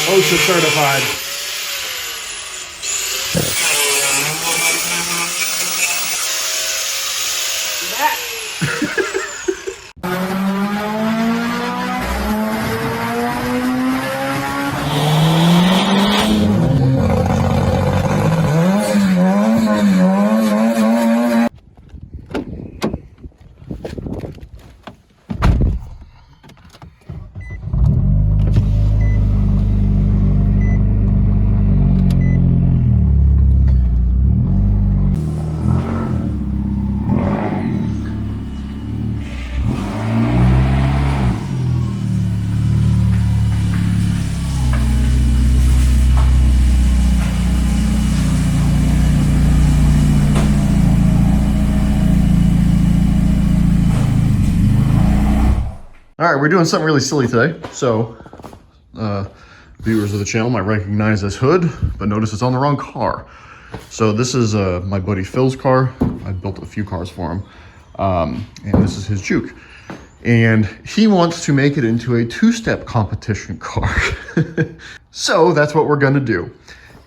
OSHA certified. All right, we're doing something really silly today. So, viewers of the channel might recognize this hood, but notice it's on the wrong car. So this is my buddy Phil's car. I built a few cars for him, and this is his Juke. And he wants to make it into a two-step competition car. So that's what we're gonna do.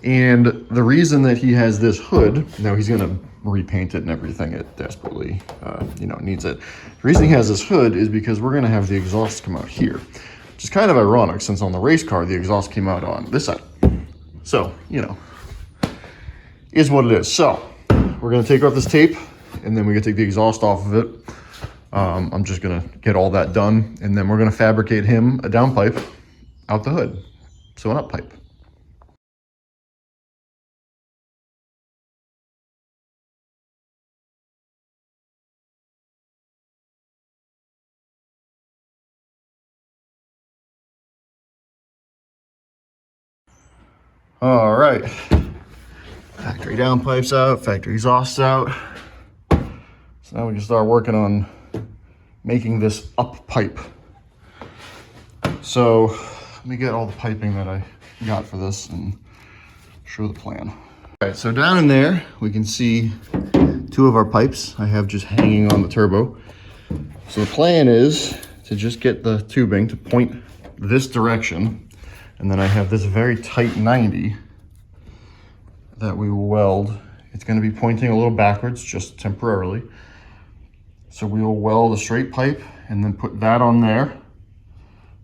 And the reason that he has this hood, now he's gonna repaint it and everything, it desperately needs it. The reason he has this hood is because we're gonna have the exhaust come out here, which is kind of ironic since on the race car, the exhaust came out on this side. So, is what it is. So we're gonna take off this tape and then we're gonna take the exhaust off of it. I'm just gonna get all that done and then we're gonna fabricate him a downpipe out the hood. So an up pipe. All right, factory downpipes out, factory exhausts out. So now we can start working on making this up pipe. So let me get all the piping that I got for this and show the plan. All right, so down in there, we can see two of our pipes I have just hanging on the turbo. So the plan is to just get the tubing to point this direction. And then I have this very tight 90 that we will weld. It's gonna be pointing a little backwards, just temporarily. So we will weld a straight pipe and then put that on there.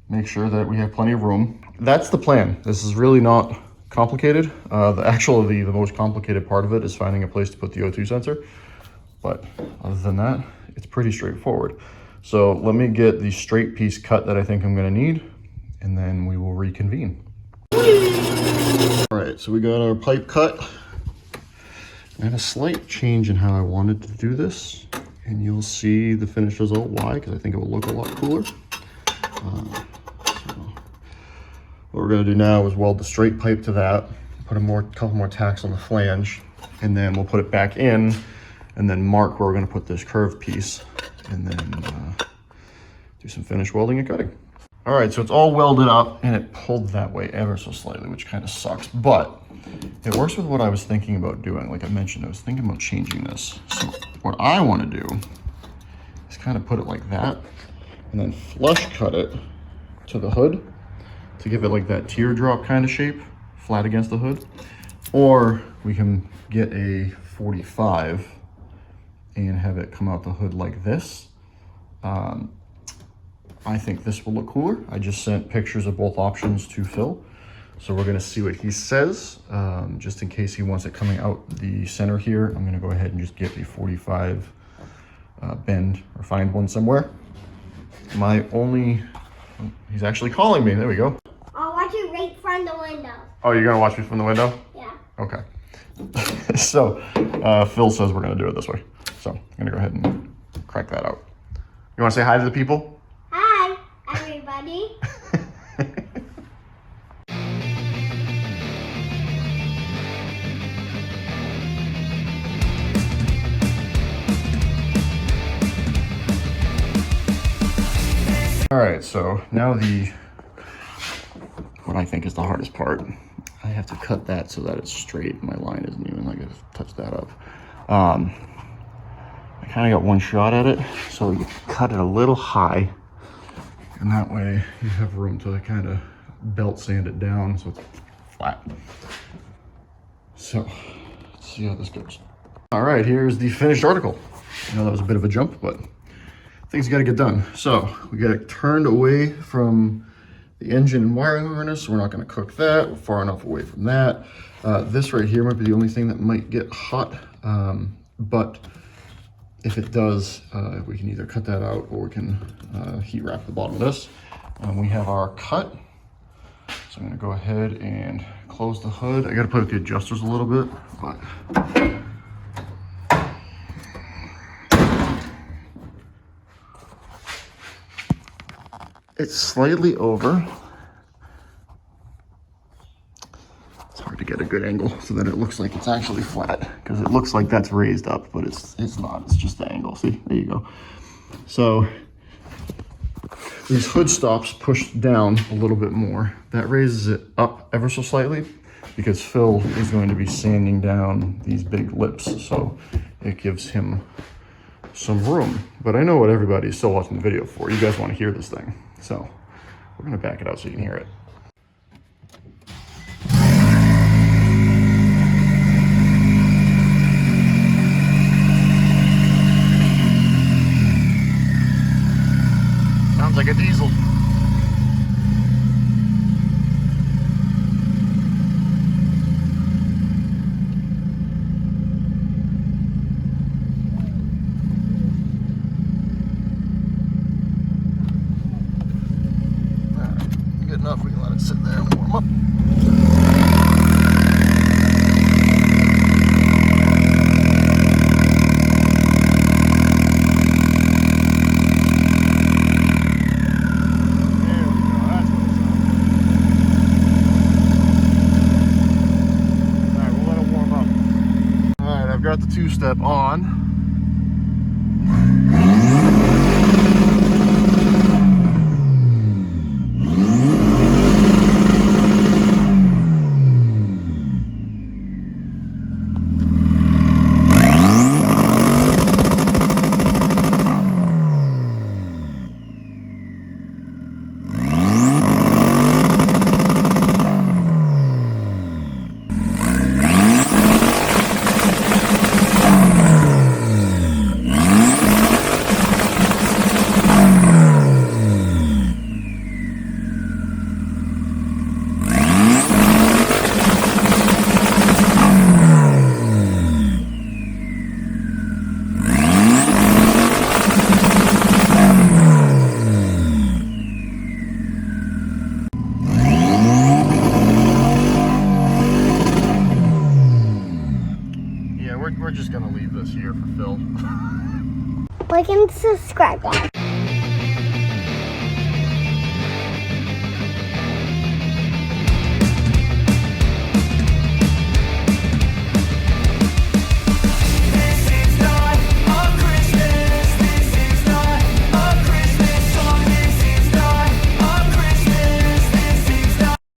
Make sure that we have plenty of room. That's the plan. This is really not complicated. The most complicated part of it is finding a place to put the O2 sensor. But other than that, it's pretty straightforward. So let me get the straight piece cut that I think I'm gonna need, and then we will reconvene. All right, so we got our pipe cut. I had a slight change in how I wanted to do this, and you'll see the finished result why, because I think it will look a lot cooler. So what we're gonna do now is weld the straight pipe to that, put a couple more tacks on the flange, and then we'll put it back in, and then mark where we're gonna put this curved piece, and then do some finish welding and cutting. All right, so it's all welded up and it pulled that way ever so slightly, which kind of sucks, but it works with what I was thinking about doing. Like I mentioned, I was thinking about changing this. So what I want to do is kind of put it like that and then flush cut it to the hood to give it like that teardrop kind of shape, flat against the hood. Or we can get a 45 and have it come out the hood like this. I think this will look cooler. I just sent pictures of both options to Phil. So we're gonna see what he says. Just in case he wants it coming out the center here, I'm gonna go ahead and just get a 45 bend or find one somewhere. He's actually calling me, there we go. I'll watch you right from the window. Oh, you're gonna watch me from the window? Yeah. Okay. So Phil says we're gonna do it this way. So I'm gonna go ahead and crack that out. You wanna say hi to the people? Hi, everybody. All right, so now what I think is the hardest part. I have to cut that so that it's straight. My line isn't even, I gotta touch that up. I kind of got one shot at it, so you cut it a little high, and that way you have room to kind of belt sand it down so it's flat. So let's see how this goes. All right, here's the finished article. I know that was a bit of a jump, but things got to get done. So we got it turned away from the engine and wiring harness, so we're not going to cook that. We're far enough away from that. This right here might be the only thing that might get hot, but if it does, we can either cut that out or we can heat wrap the bottom of this. We have our cut, so I'm going to go ahead and close the hood. I got to play with the adjusters a little bit, but it's slightly over. It's hard to get a good angle so that it looks like it's actually flat, because it looks like that's raised up, but it's not. It's just the angle. See, there you go. So these hood stops push down a little bit more. That raises it up ever so slightly, because Phil is going to be sanding down these big lips, so it gives him some room. But I know what everybody's still watching the video for. You guys want to hear this thing. So we're going to back it out so you can hear it. Sounds like a diesel. Enough, we can let it sit there and warm up. Alright, we'll let it warm up. Alright, I've got the two-step on. We're just gonna leave this here for Phil. Like and subscribe, guys.